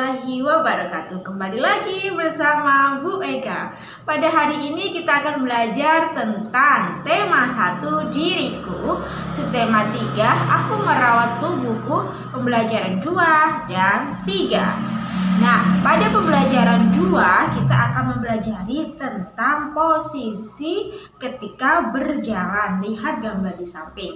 warahmatullahi wabarakatuh. Kembali lagi bersama Bu Eka. Pada hari ini kita akan belajar tentang tema 1 diriku, subtema 3 aku merawat tubuhku, pembelajaran 2 dan 3. Nah, pada pembelajaran 2 kita akan mempelajari tentang posisi ketika berjalan. Lihat gambar di samping.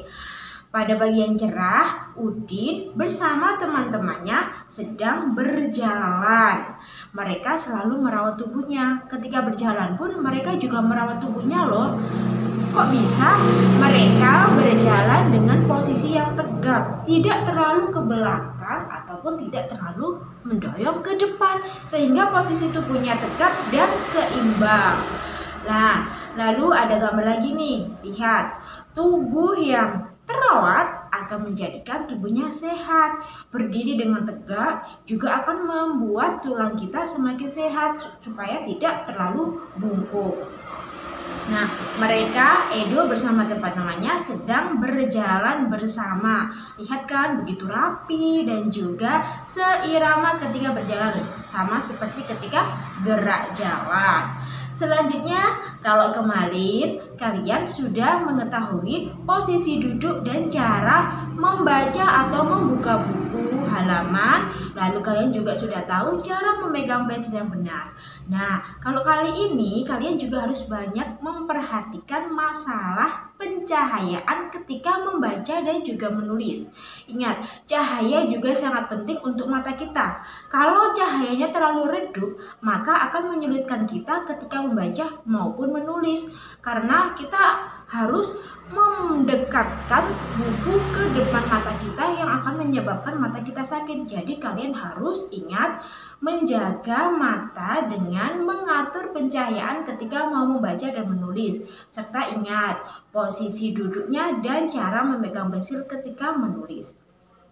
Pada bagian cerah, Udin bersama teman-temannya sedang berjalan. Mereka selalu merawat tubuhnya. Ketika berjalan pun mereka juga merawat tubuhnya loh. Kok bisa? Mereka berjalan dengan posisi yang tegap, tidak terlalu ke belakang ataupun tidak terlalu mendoyong ke depan, sehingga posisi tubuhnya tegap dan seimbang. Nah, lalu ada gambar lagi nih. Lihat, tubuh yang terawat akan menjadikan tubuhnya sehat. Berdiri dengan tegak juga akan membuat tulang kita semakin sehat supaya tidak terlalu bungkuk. Nah, mereka Edo bersama teman-temannya sedang berjalan bersama. Lihat kan, begitu rapi dan juga seirama ketika berjalan, sama seperti ketika gerak jalan. Selanjutnya, kalau kemarin kalian sudah mengetahui posisi duduk dan cara membaca atau membuka buku halaman, lalu kalian juga sudah tahu cara memegang pensil yang benar. Nah, kalau kali ini kalian juga harus banyak memperhatikan masalah pencahayaan ketika membaca dan juga menulis. Ingat, cahaya juga sangat penting untuk mata kita. Kalau cahayanya terlalu redup, maka akan menyulitkan kita ketika membaca maupun menulis, karena kita harus mendekatkan buku ke depan mata kita yang akan menyebabkan mata kita sakit. Jadi kalian harus ingat menjaga mata dengan mengatur pencahayaan ketika mau membaca dan menulis, serta ingat posisi duduknya dan cara memegang pensil ketika menulis.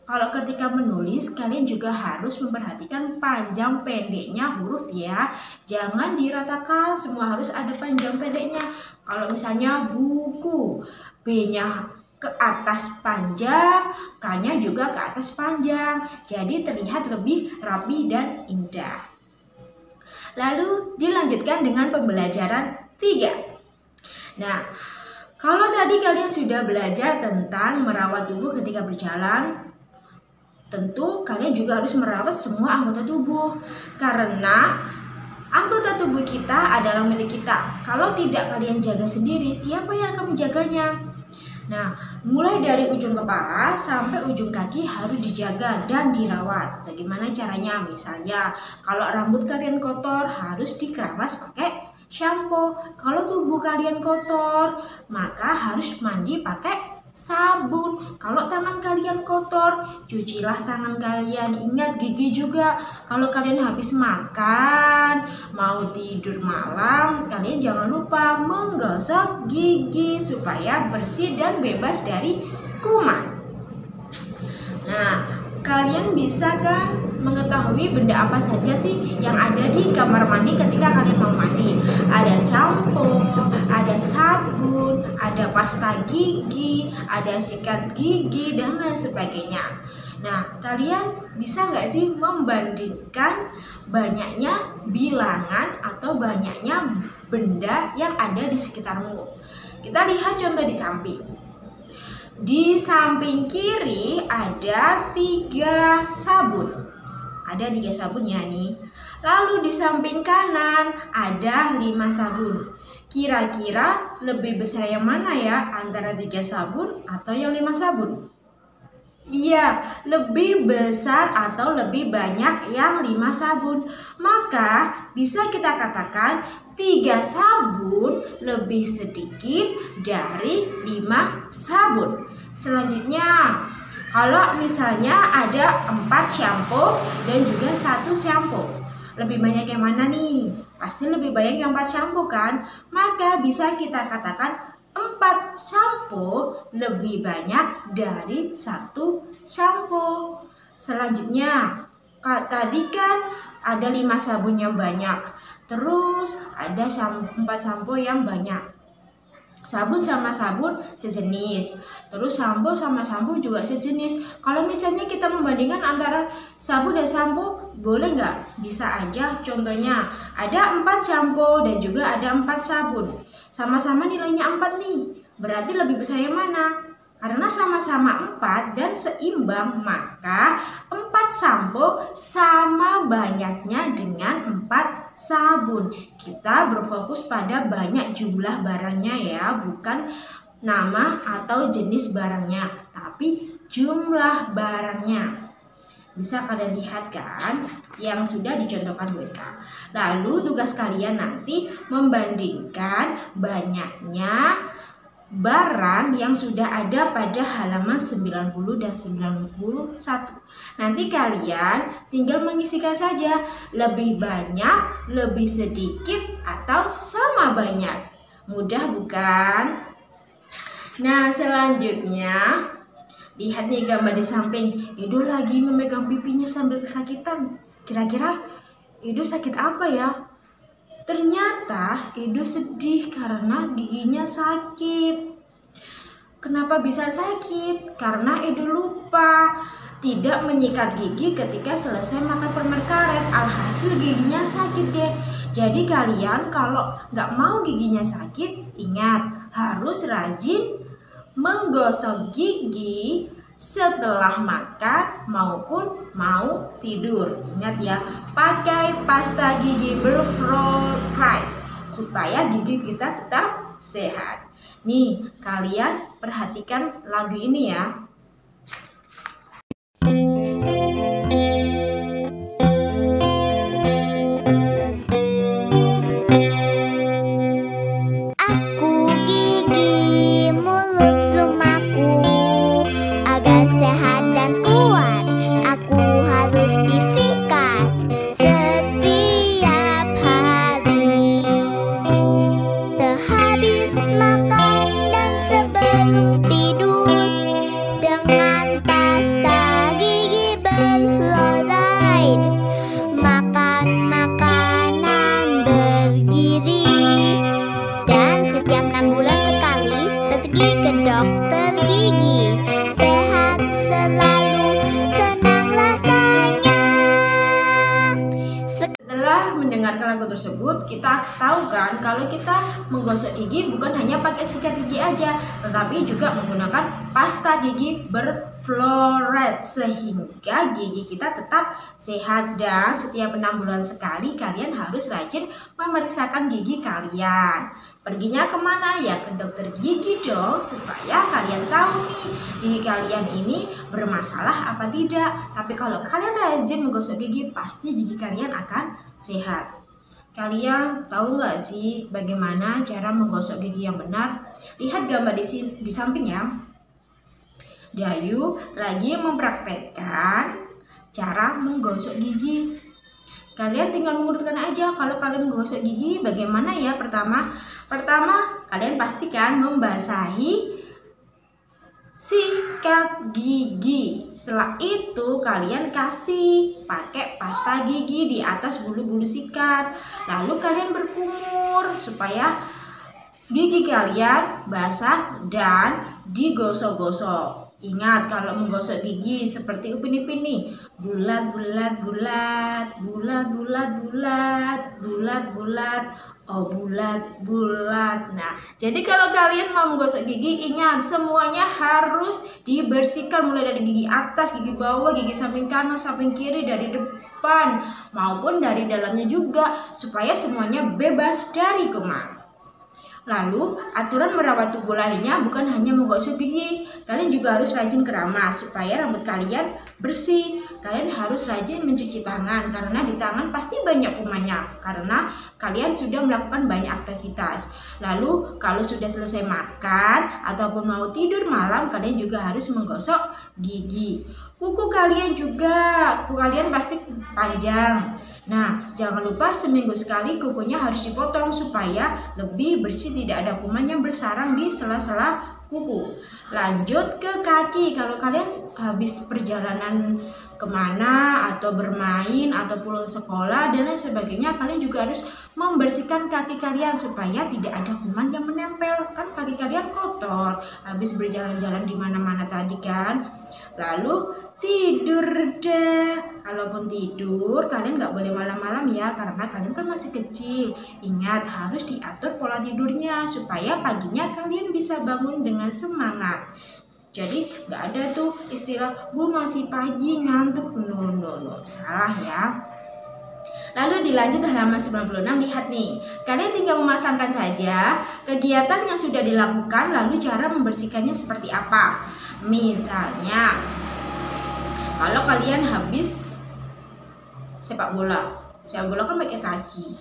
Kalau ketika menulis, kalian juga harus memperhatikan panjang pendeknya huruf ya. Jangan diratakan, semua harus ada panjang pendeknya. Kalau misalnya buku, B-nya ke atas panjang, K-nya juga ke atas panjang. Jadi terlihat lebih rapi dan indah. Lalu dilanjutkan dengan pembelajaran 3. Nah, kalau tadi kalian sudah belajar tentang merawat tubuh ketika berjalan, tentu kalian juga harus merawat semua anggota tubuh, karena anggota tubuh kita adalah milik kita. Kalau tidak kalian jaga sendiri, siapa yang akan menjaganya? Nah, mulai dari ujung kepala sampai ujung kaki harus dijaga dan dirawat. Bagaimana caranya? Misalnya, kalau rambut kalian kotor harus dikeramas pakai shampoo. Kalau tubuh kalian kotor, maka harus mandi pakai sabun. Kalau tangan kalian kotor, cucilah tangan kalian. Ingat gigi juga. Kalau kalian habis makan, mau tidur malam, kalian jangan lupa menggosok gigi supaya bersih dan bebas dari kuman. Nah, kalian bisa kan mengetahui benda apa saja sih yang ada di kamar mandi ketika kalian mau mandi? Ada shampoo, ada sabun, ada pasta gigi, ada sikat gigi, dan lain sebagainya. Nah, kalian bisa nggak sih membandingkan banyaknya bilangan atau banyaknya benda yang ada di sekitarmu? Kita lihat contoh di samping. Di samping kiri ada 3 sabun. Ada 3 sabun ya nih. Lalu di samping kanan ada 5 sabun. Kira-kira lebih besar yang mana ya? Antara 3 sabun atau yang 5 sabun? Iya, lebih besar atau lebih banyak yang 5 sabun. Maka bisa kita katakan 3 sabun lebih sedikit dari 5 sabun. Selanjutnya, kalau misalnya ada 4 shampoo dan juga 1 shampoo, lebih banyak yang mana nih? Pasti lebih banyak yang 4 shampoo kan? Maka bisa kita katakan 4 shampoo lebih banyak dari 1 shampoo. Selanjutnya, tadi kan ada 5 sabun yang banyak, terus ada 4 shampoo yang banyak. Sabun sama sabun sejenis, terus shampoo sama shampoo juga sejenis. Kalau misalnya kita membandingkan antara sabun dan shampoo, Boleh nggak? Bisa aja. Contohnya ada 4 sampo dan juga ada 4 sabun. Sama-sama nilainya 4 nih. Berarti lebih besar yang mana? Karena sama-sama 4 dan seimbang, maka 4 sampo sama banyaknya dengan 4 sabun. Kita berfokus pada banyak jumlah barangnya ya, bukan nama atau jenis barangnya, tapi jumlah barangnya. Bisa kalian lihat kan yang sudah dicontohkan Bu Eka. Lalu tugas kalian nanti membandingkan banyaknya barang yang sudah ada pada halaman 90 dan 91. Nanti kalian tinggal mengisikan saja, lebih banyak, lebih sedikit, atau sama banyak. Mudah bukan? Nah, selanjutnya lihat nih gambar di samping. Edo lagi memegang pipinya sambil kesakitan. Kira-kira Edo sakit apa ya? Ternyata Edo sedih karena giginya sakit. Kenapa bisa sakit? Karena Edo lupa tidak menyikat gigi ketika selesai makan permen karet. Alhasil giginya sakit deh. Jadi kalian kalau nggak mau giginya sakit, ingat harus rajin menggosok gigi setelah makan maupun mau tidur. Ingat ya, pakai pasta gigi berfluoride supaya gigi kita tetap sehat. Nih, kalian perhatikan lagu ini ya. Dokter gigi sehat selalu, senang rasanya. Setelah mendengarkan lagu tersebut, kita tahu kan kalau kita menggosok gigi bukan hanya pakai sikat gigi aja, tetapi juga menggunakan pasta gigi berfluoride sehingga gigi kita tetap sehat. Dan setiap 6 bulan sekali kalian harus rajin memeriksakan gigi kalian. Perginya kemana? Ya ke dokter gigi dong, supaya kalian tahu nih gigi kalian ini bermasalah apa tidak. Tapi kalau kalian rajin menggosok gigi, pasti gigi kalian akan sehat. Kalian tahu nggak sih bagaimana cara menggosok gigi yang benar? Lihat gambar di samping ya. Dayu lagi mempraktekkan cara menggosok gigi. Kalian tinggal mengurutkan aja kalau kalian menggosok gigi bagaimana ya. Pertama kalian pastikan membasahi sikat gigi. Setelah itu kalian kasih pakai pasta gigi di atas bulu-bulu sikat. Lalu kalian berkumur supaya gigi kalian basah dan digosok-gosok. Ingat kalau menggosok gigi seperti Upin Ipin nih, bulat bulat bulat, bulat bulat bulat, bulat bulat, oh bulat bulat. Nah, jadi kalau kalian mau menggosok gigi, ingat semuanya harus dibersihkan mulai dari gigi atas, gigi bawah, gigi samping kanan, samping kiri, dari depan maupun dari dalamnya juga supaya semuanya bebas dari kuman. Lalu, aturan merawat tubuh lainnya bukan hanya menggosok gigi. Kalian juga harus rajin keramas supaya rambut kalian bersih. Kalian harus rajin mencuci tangan karena di tangan pasti banyak kumannya karena kalian sudah melakukan banyak aktivitas. Lalu, kalau sudah selesai makan ataupun mau tidur malam, kalian juga harus menggosok gigi. Kuku kalian pasti panjang. Nah, jangan lupa seminggu sekali kukunya harus dipotong supaya lebih bersih, tidak ada kuman yang bersarang di sela-sela kuku. Lanjut ke kaki. Kalau kalian habis perjalanan kemana atau bermain atau pulang sekolah dan lain sebagainya, kalian juga harus membersihkan kaki kalian supaya tidak ada kuman yang menempel. Kan kaki kalian kotor habis berjalan-jalan di mana-mana tadi kan. lalu tidur deh. Kalaupun tidur, kalian nggak boleh malam-malam ya, karena kalian kan masih kecil. Ingat, harus diatur pola tidurnya supaya paginya kalian bisa bangun dengan semangat. Jadi nggak ada tuh istilah Bu masih pagi ngantuk, no, salah ya. Lalu dilanjut halaman 96, lihat nih. Kalian tinggal memasangkan saja kegiatan yang sudah dilakukan, lalu cara membersihkannya seperti apa. Misalnya, kalau kalian habis sepak bola kan pakai kaki.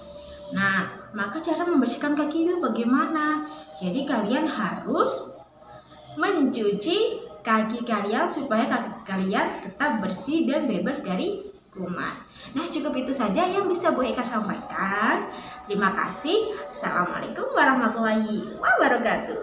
Nah, maka cara membersihkan kaki itu bagaimana? Jadi kalian harus mencuci kaki kalian supaya kaki kalian tetap bersih dan bebas dari kuman. Nah, cukup itu saja yang bisa Bu Eka sampaikan. Terima kasih. Assalamualaikum warahmatullahi wabarakatuh.